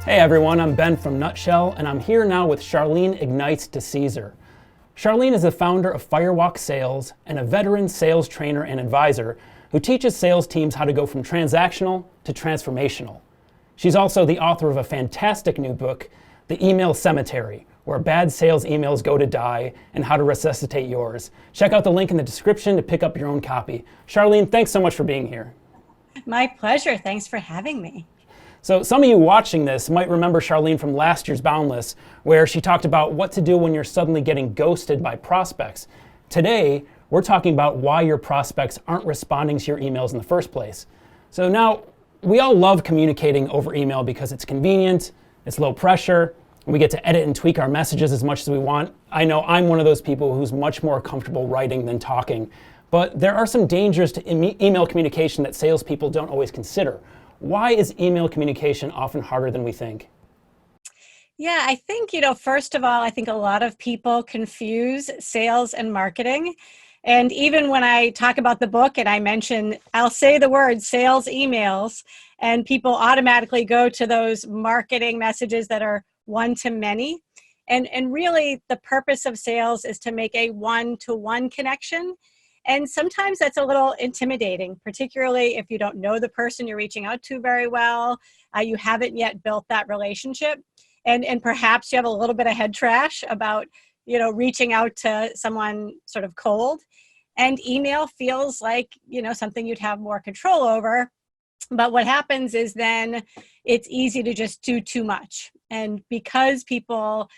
Hey everyone, I'm Ben from Nutshell, and I'm here now with Charlene Ignites DeCesare. Charlene is the founder of Firewalk Sales and a veteran sales trainer and advisor who teaches sales teams how to go from transactional to transformational. She's also the author of a fantastic new book, The Email Cemetery, where bad sales emails go to die and how to resuscitate yours. Check out the link in the description to pick up your own copy. Charlene, thanks so much for being here. My pleasure. Thanks for having me. So some of you watching this might remember Charlene from last year's Boundless, where she talked about what to do when you're suddenly getting ghosted by prospects. Today, we're talking about why your prospects aren't responding to your emails in the first place. So now, we all love communicating over email because it's convenient, it's low pressure, and we get to edit and tweak our messages as much as we want. I know I'm one of those people who's much more comfortable writing than talking, but there are some dangers to email communication that salespeople don't always consider. Why is email communication often harder than we think? Yeah, I think, first of all, I think a lot of people confuse sales and marketing. And even when I talk about the book and I'll say the word sales emails, and people automatically go to those marketing messages that are one-to-many. And really, the purpose of sales is to make a one-to-one connection. And sometimes that's a little intimidating, particularly if you don't know the person you're reaching out to very well, you haven't yet built that relationship, and perhaps you have a little bit of head trash about, reaching out to someone sort of cold. And email feels like, something you'd have more control over. But what happens is then it's easy to just do too much. And because people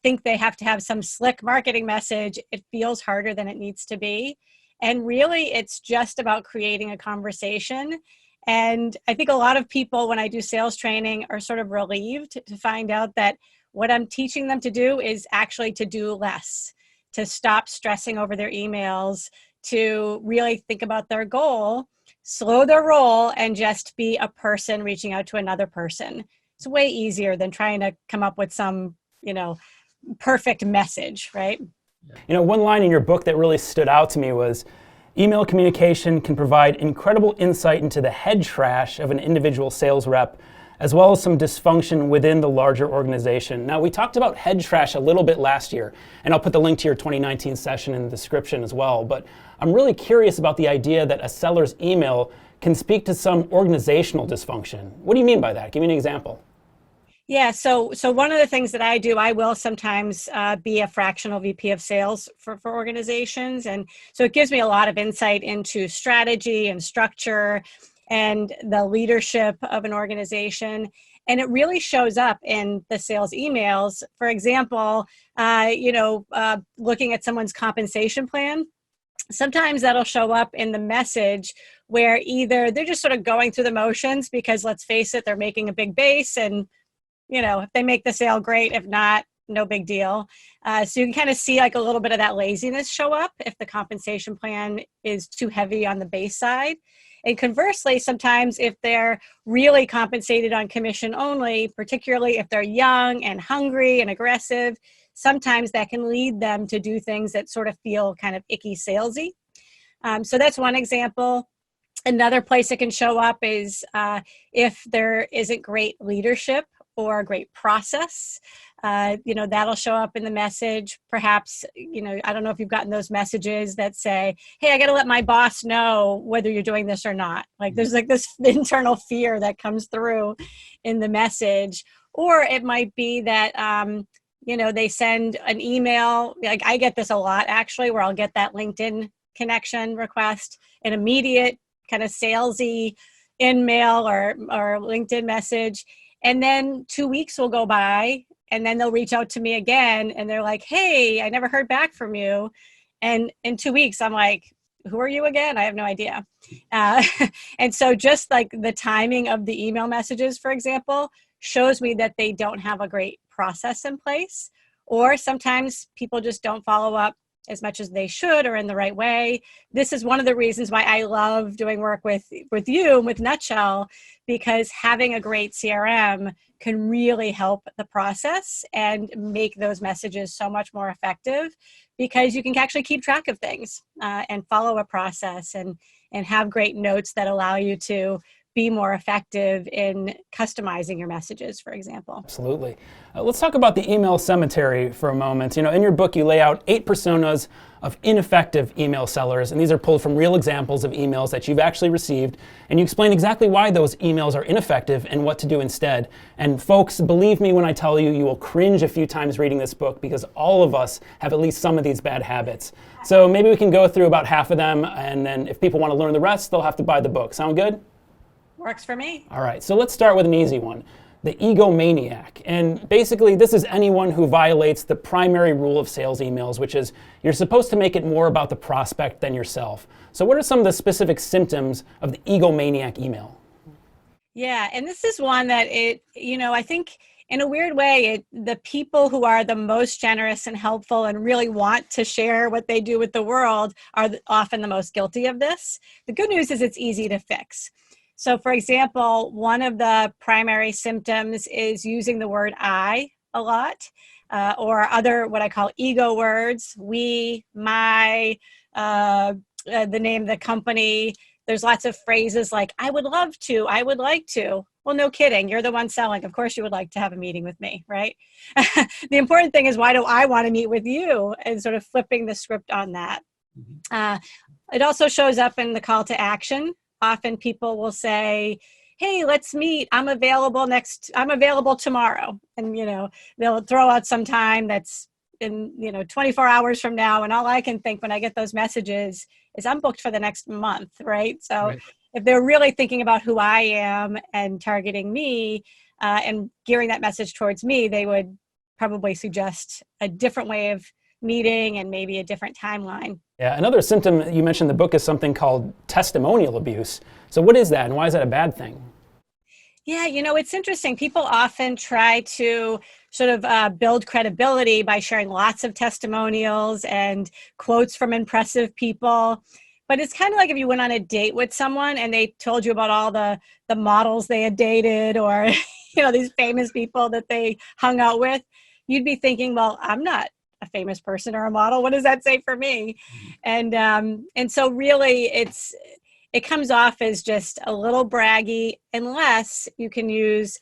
think they have to have some slick marketing message, it feels harder than it needs to be. And really, it's just about creating a conversation. And I think a lot of people, when I do sales training, are sort of relieved to find out that what I'm teaching them to do is actually to do less, to stop stressing over their emails, to really think about their goal, slow their roll, and just be a person reaching out to another person. It's way easier than trying to come up with some perfect message, right? One line in your book that really stood out to me was, email communication can provide incredible insight into the head trash of an individual sales rep, as well as some dysfunction within the larger organization. Now, we talked about head trash a little bit last year, and I'll put the link to your 2019 session in the description as well, but I'm really curious about the idea that a seller's email can speak to some organizational dysfunction. What do you mean by that? Give me an example. Yeah, so one of the things that I do, I will sometimes be a fractional VP of sales for organizations. And so it gives me a lot of insight into strategy and structure and the leadership of an organization. And it really shows up in the sales emails. For example, looking at someone's compensation plan, sometimes that'll show up in the message where either they're just sort of going through the motions because, let's face it, they're making a big base, and if they make the sale, great. If not, no big deal. So you can kind of see like a little bit of that laziness show up if the compensation plan is too heavy on the base side. And conversely, sometimes if they're really compensated on commission only, particularly if they're young and hungry and aggressive, sometimes that can lead them to do things that sort of feel kind of icky salesy. So that's one example. Another place it can show up is if there isn't great leadership or a great process, that'll show up in the message. Perhaps, I don't know if you've gotten those messages that say, hey, I got to let my boss know whether you're doing this or not. Like there's like this internal fear that comes through in the message. Or it might be that, they send an email. Like I get this a lot actually, where I'll get that LinkedIn connection request, an immediate kind of salesy in-mail or LinkedIn message. And then 2 weeks will go by, and then they'll reach out to me again, and they're like, hey, I never heard back from you. And in 2 weeks, I'm like, who are you again? I have no idea. And so just like the timing of the email messages, for example, shows me that they don't have a great process in place. Or sometimes people just don't follow up as much as they should or in the right way. This is one of the reasons why I love doing work with you and with Nutshell, because having a great CRM can really help the process and make those messages so much more effective, because you can actually keep track of things and follow a process and have great notes that allow you to be more effective in customizing your messages, for example. Absolutely. Let's talk about the email cemetery for a moment. In your book, you lay out 8 personas of ineffective email sellers, and these are pulled from real examples of emails that you've actually received, and you explain exactly why those emails are ineffective and what to do instead. And folks, believe me when I tell you, you will cringe a few times reading this book because all of us have at least some of these bad habits. So maybe we can go through about half of them, and then if people want to learn the rest, they'll have to buy the book. Sound good? Works for me. All right, so let's start with an easy one. The egomaniac. And basically, this is anyone who violates the primary rule of sales emails, which is you're supposed to make it more about the prospect than yourself. So what are some of the specific symptoms of the egomaniac email? Yeah, and this is one that I think in a weird way, the people who are the most generous and helpful and really want to share what they do with the world are often the most guilty of this. The good news is it's easy to fix. So for example, one of the primary symptoms is using the word I a lot, or other what I call ego words, we, my, the name of the company. There's lots of phrases like, I would love to, I would like to. Well, no kidding. You're the one selling. Of course you would like to have a meeting with me, right? The important thing is, why do I want to meet with you? And sort of flipping the script on that. It also shows up in the call to action. Often people will say, hey, let's meet. I'm available tomorrow. And, they'll throw out some time that's in, 24 hours from now. And all I can think when I get those messages is I'm booked for the next month, right? So right. If they're really thinking about who I am and targeting me and gearing that message towards me, they would probably suggest a different way of meeting and maybe a different timeline. Yeah, another symptom you mentioned in the book is something called testimonial abuse. So what is that and why is that a bad thing? Yeah, it's interesting. People often try to sort of build credibility by sharing lots of testimonials and quotes from impressive people. But it's kind of like if you went on a date with someone and they told you about all the models they had dated or, these famous people that they hung out with, you'd be thinking, well, I'm not a famous person or a model. What does that say for me? And so really it comes off as just a little braggy unless you can use,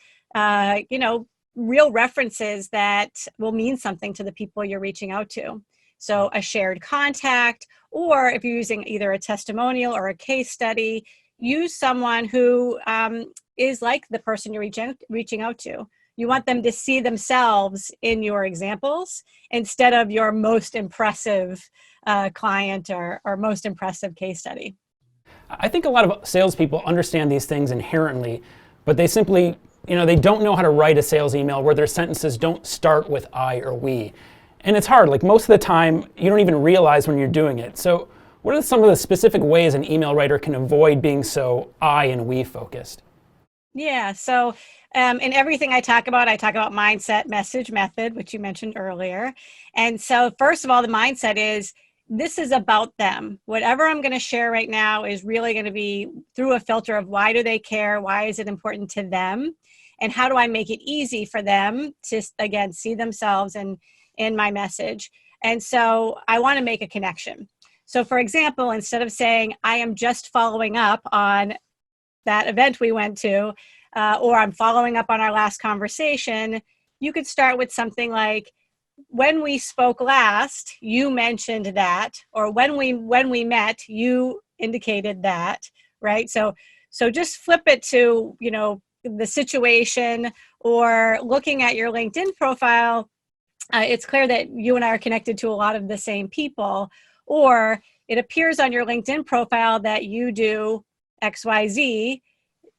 real references that will mean something to the people you're reaching out to. So a shared contact, or if you're using either a testimonial or a case study, use someone who is like the person you're reaching out to. You want them to see themselves in your examples instead of your most impressive client or most impressive case study. I think a lot of salespeople understand these things inherently, but they simply, they don't know how to write a sales email where their sentences don't start with I or we. And it's hard. Like most of the time, you don't even realize when you're doing it. So what are some of the specific ways an email writer can avoid being so I and we focused? Yeah. So in everything I talk about mindset, message, method, which you mentioned earlier. And so first of all, the mindset is this is about them. Whatever I'm going to share right now is really going to be through a filter of why do they care? Why is it important to them? And how do I make it easy for them to, again, see themselves in my message? And so I want to make a connection. So for example, instead of saying, I am just following up on that event we went to, or I'm following up on our last conversation, you could start with something like, when we spoke last, you mentioned that, or when we met, you indicated that, right? So just flip it to, the situation, or looking at your LinkedIn profile, it's clear that you and I are connected to a lot of the same people, or it appears on your LinkedIn profile that you do XYZ.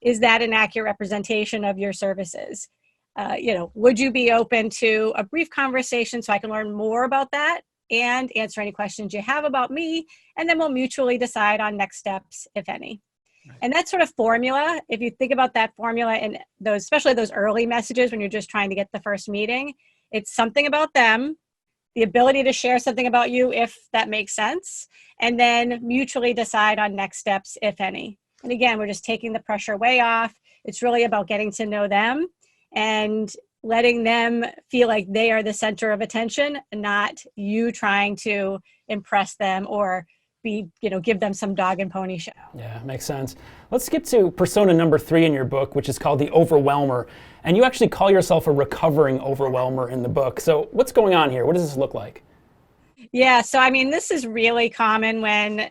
Is that an accurate representation of your services? Would you be open to a brief conversation so I can learn more about that and answer any questions you have about me? And then we'll mutually decide on next steps, if any. Right. And that sort of formula, if you think about that formula and those, especially those early messages when you're just trying to get the first meeting, it's something about them, the ability to share something about you, if that makes sense, and then mutually decide on next steps, if any. And again, we're just taking the pressure way off. It's really about getting to know them and letting them feel like they are the center of attention, not you trying to impress them or give them some dog and pony show. Yeah, makes sense. Let's skip to persona number 3 in your book, which is called the overwhelmer. And you actually call yourself a recovering overwhelmer in the book. So what's going on here? What does this look like? Yeah, so I mean, this is really common when,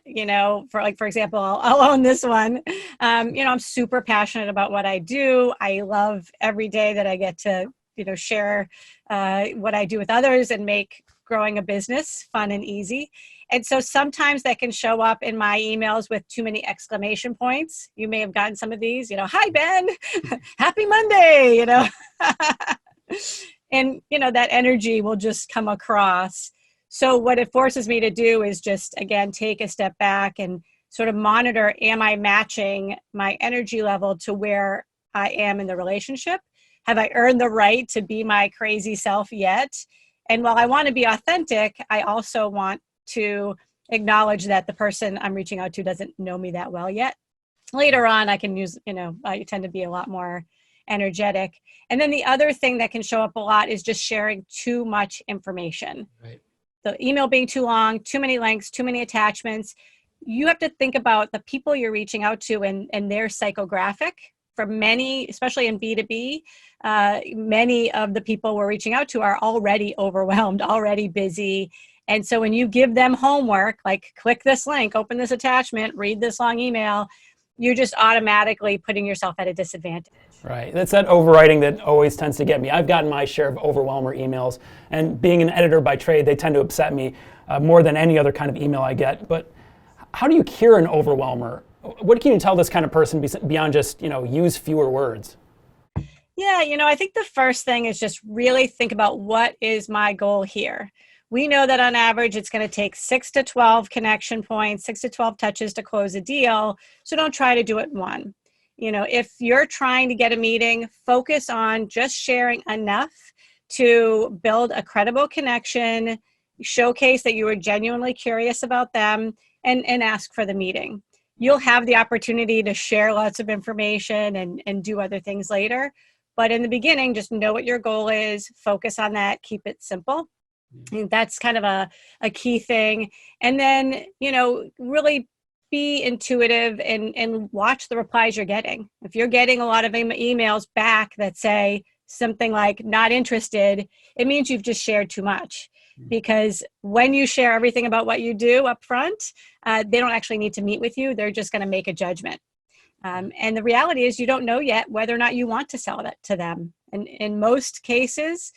for example, I'll own this one. I'm super passionate about what I do. I love every day that I get to, share what I do with others and make growing a business fun and easy. And so sometimes that can show up in my emails with too many exclamation points. You may have gotten some of these, hi, Ben, happy Monday, and, that energy will just come across. So what it forces me to do is just, again, take a step back and sort of monitor, am I matching my energy level to where I am in the relationship? Have I earned the right to be my crazy self yet? And while I want to be authentic, I also want to acknowledge that the person I'm reaching out to doesn't know me that well yet. Later on, I can use, I tend to be a lot more energetic. And then the other thing that can show up a lot is just sharing too much information. Right. The email being too long, too many links, too many attachments. You have to think about the people you're reaching out to and their psychographic. For many, especially in B2B, many of the people we're reaching out to are already overwhelmed, already busy. And so when you give them homework, like click this link, open this attachment, read this long email, you're just automatically putting yourself at a disadvantage. Right. That's that overwriting that always tends to get me. I've gotten my share of overwhelmer emails, and being an editor by trade, they tend to upset me more than any other kind of email I get. But how do you cure an overwhelmer? What can you tell this kind of person beyond just, use fewer words? Yeah, I think the first thing is just really think about, what is my goal here? We know that on average, it's going to take 6 to 12 connection points, 6 to 12 touches to close a deal. So don't try to do it in one. If you're trying to get a meeting, focus on just sharing enough to build a credible connection, showcase that you were genuinely curious about them, and ask for the meeting. You'll have the opportunity to share lots of information and do other things later. But in the beginning, just know what your goal is, focus on that, keep it simple. I think that's kind of a key thing. And then, really be intuitive and watch the replies you're getting. If you're getting a lot of emails back that say something like not interested, it means you've just shared too much. Because when you share everything about what you do up front, they don't actually need to meet with you. They're just going to make a judgment. And the reality is you don't know yet whether or not you want to sell that to them. And in most cases,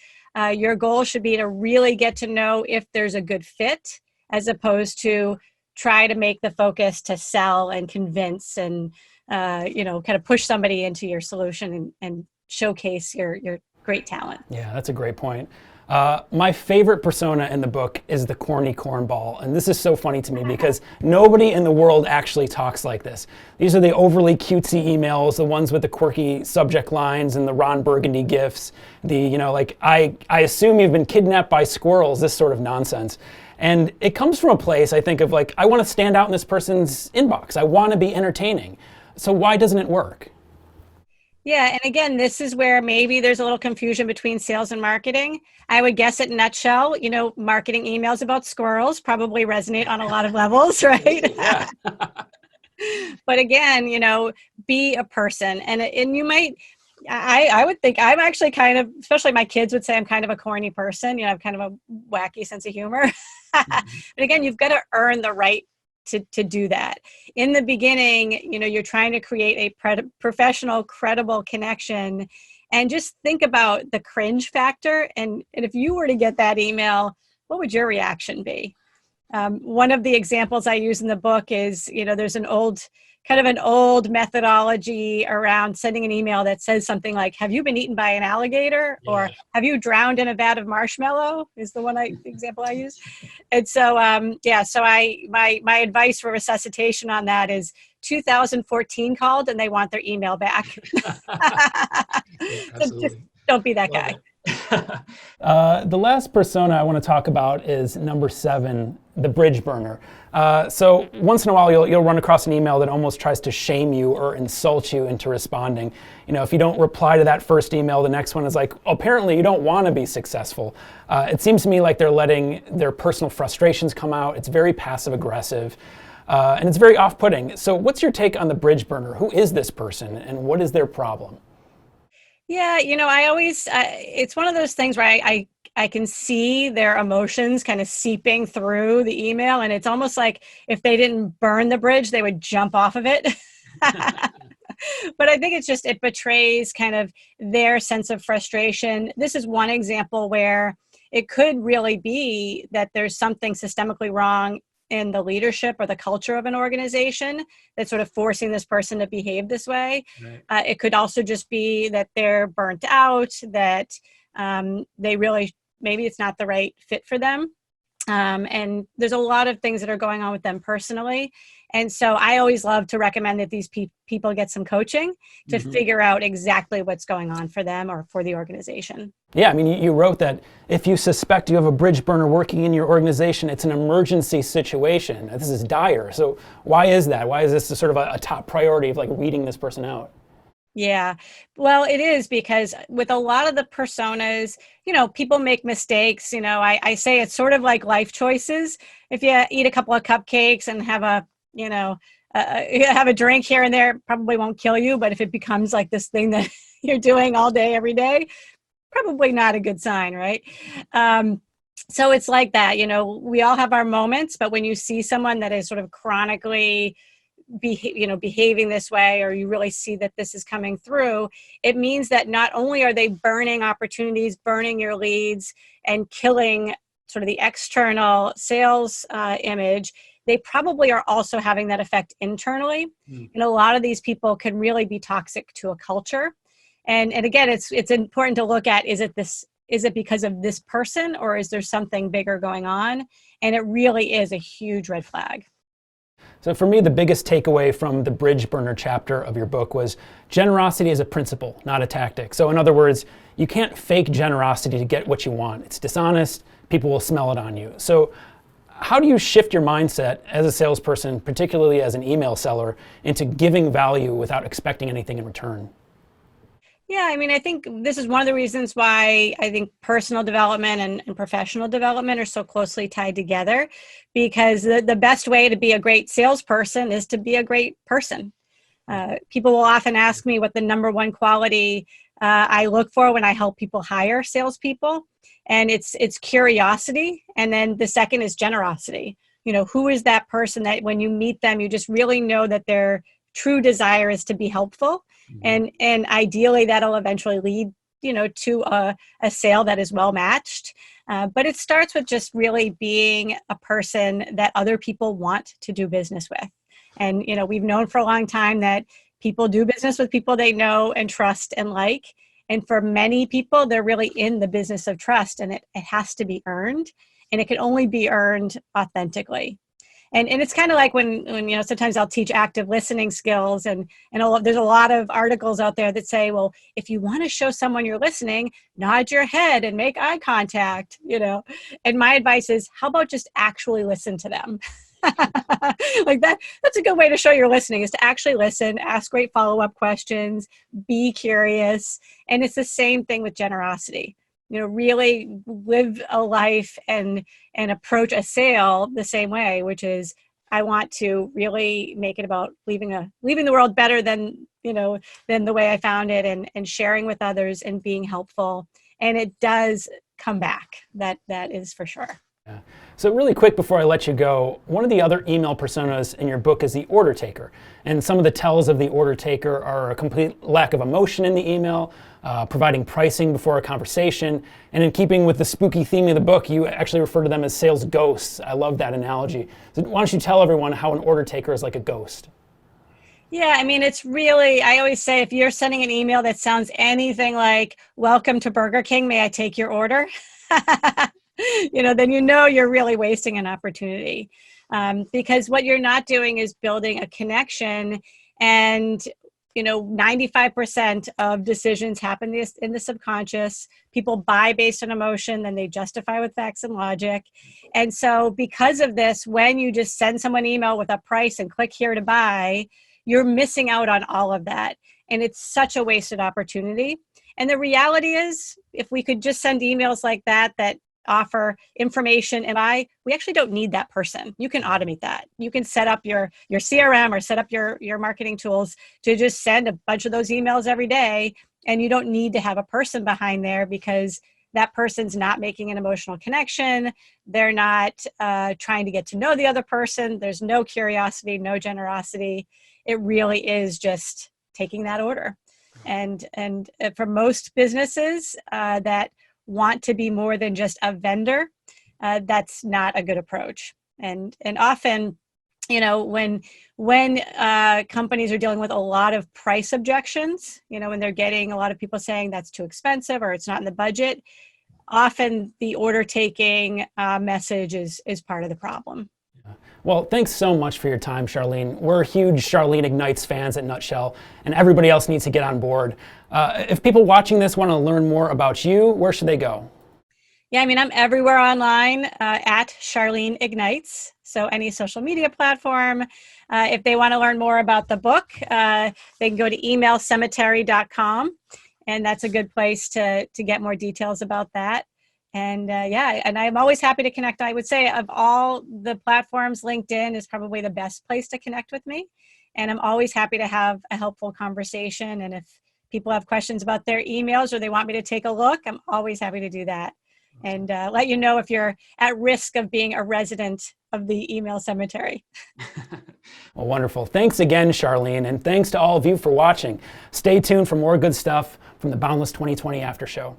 your goal should be to really get to know if there's a good fit, as opposed to try to make the focus to sell and convince and, kind of push somebody into your solution and showcase your great talent. Yeah, that's a great point. My favorite persona in the book is the corny cornball. And this is so funny to me because nobody in the world actually talks like this. These are the overly cutesy emails, the ones with the quirky subject lines and the Ron Burgundy gifs, I assume you've been kidnapped by squirrels, this sort of nonsense. And it comes from a place, I think, of I want to stand out in this person's inbox. I want to be entertaining. So why doesn't it work? Yeah. And again, this is where maybe there's a little confusion between sales and marketing. I would guess, in a nutshell, marketing emails about squirrels probably resonate on a lot of levels, right? Yeah. But again, be a person. And you might, I would think I'm actually kind of, especially my kids would say I'm kind of a corny person. I have kind of a wacky sense of humor. But again, you've got to earn the right to do that. In the beginning, you're trying to create a professional, credible connection, and just think about the cringe factor. And if you were to get that email, what would your reaction be? One of the examples I use in the book is, there's an old methodology around sending an email that says something like, have you been eaten by an alligator? Yeah. Or have you drowned in a vat of marshmallow is the example I use. And so, my advice for resuscitation on that is 2014 called and they want their email back. So just don't be that guy. The last persona I want to talk about is number 7, the bridge burner. So once in a while, you'll run across an email that almost tries to shame you or insult you into responding. If you don't reply to that first email, the next one is like, apparently you don't want to be successful. It seems to me like they're letting their personal frustrations come out. It's very passive aggressive, and it's very off-putting. So what's your take on the bridge burner? Who is this person, and what is their problem? Yeah, it's one of those things where I can see their emotions kind of seeping through the email. And it's almost like if they didn't burn the bridge, they would jump off of it. But I think it betrays kind of their sense of frustration. This is one example where it could really be that there's something systemically wrong in the leadership or the culture of an organization that's sort of forcing this person to behave this way. Right. It could also just be that they're burnt out, that they really, maybe it's not the right fit for them. And there's a lot of things that are going on with them personally. And so I always love to recommend that these people get some coaching to figure out exactly what's going on for them or for the organization. Yeah, I mean, you wrote that if you suspect you have a bridge burner working in your organization, it's an emergency situation. This is dire. So why is that? Why is this sort of a top priority of like weeding this person out? Yeah, well, it is because with a lot of the personas, people make mistakes. I say it's sort of like life choices. If you eat a couple of cupcakes and have have a drink here and there, it probably won't kill you. But if it becomes like this thing that you're doing all day, every day, probably not a good sign, right? So it's like that. We all have our moments, but when you see someone that is sort of chronically behaving this way, or you really see that this is coming through, it means that not only are they burning opportunities, burning your leads, and killing sort of the external sales image, they probably are also having that effect internally. And a lot of these people can really be toxic to a culture. And again, it's important to look at, is it because of this person, or is there something bigger going on? And it really is a huge red flag. So for me, the biggest takeaway from the bridge burner chapter of your book was generosity is a principle, not a tactic. So in other words, you can't fake generosity to get what you want. It's dishonest. People will smell it on you. So how do you shift your mindset as a salesperson, particularly as an email seller, into giving value without expecting anything in return? Yeah, I mean, I think this is one of the reasons why I think personal development and professional development are so closely tied together, because the best way to be a great salesperson is to be a great person. People will often ask me what the number one quality I look for when I help people hire salespeople, and it's curiosity, and then the second is generosity. Who is that person that when you meet them, you just really know that their true desire is to be helpful. And ideally that'll eventually lead, to a sale that is well matched. But it starts with just really being a person that other people want to do business with. And, we've known for a long time that people do business with people they know and trust and like. And for many people, they're really in the business of trust, and it has to be earned, and it can only be earned authentically. And it's kind of like when sometimes I'll teach active listening skills, and there's a lot of articles out there that say, well, if you want to show someone you're listening, nod your head and make eye contact, And my advice is, how about just actually listen to them? Like that's a good way to show you're listening, is to actually listen, ask great follow-up questions, be curious. And it's the same thing with generosity. Really live a life and approach a sale the same way, which is, I want to really make it about leaving the world better than the way I found it, and sharing with others and being helpful. And it does come back. That is for sure. Yeah. So really quick before I let you go, one of the other email personas in your book is the order taker. And some of the tells of the order taker are a complete lack of emotion in the email, providing pricing before a conversation, and in keeping with the spooky theme of the book, you actually refer to them as sales ghosts. I love that analogy. So why don't you tell everyone how an order taker is like a ghost? Yeah, I mean, it's really, I always say, if you're sending an email that sounds anything like, "Welcome to Burger King, may I take your order?" Then you're really wasting an opportunity, because what you're not doing is building a connection. And 95% of decisions happen in the subconscious. People buy based on emotion, then they justify with facts and logic. And so because of this, when you just send someone an email with a price and click here to buy, you're missing out on all of that. And it's such a wasted opportunity. And the reality is, if we could just send emails like that offer information and we actually don't need that person. You can automate that. You can set up your CRM or set up your marketing tools to just send a bunch of those emails every day. And you don't need to have a person behind there, because that person's not making an emotional connection. They're not trying to get to know the other person. There's no curiosity, no generosity. It really is just taking that order. And for most businesses that want to be more than just a vendor, that's not a good approach. And often, when companies are dealing with a lot of price objections, when they're getting a lot of people saying that's too expensive or it's not in the budget, often the order taking message is part of the problem. Well, thanks so much for your time, Charlene. We're huge Charlene Ignites fans at Nutshell, and everybody else needs to get on board. If people watching this want to learn more about you, where should they go? Yeah, I'm everywhere online at Charlene Ignites. So any social media platform. If they want to learn more about the book, they can go to emailcemetery.com, and that's a good place to get more details about that. And and I'm always happy to connect. I would say of all the platforms, LinkedIn is probably the best place to connect with me. And I'm always happy to have a helpful conversation. And if people have questions about their emails or they want me to take a look, I'm always happy to do that. And let you know if you're at risk of being a resident of the email cemetery. Well, wonderful. Thanks again, Charlene. And thanks to all of you for watching. Stay tuned for more good stuff from the Boundless 2020 After Show.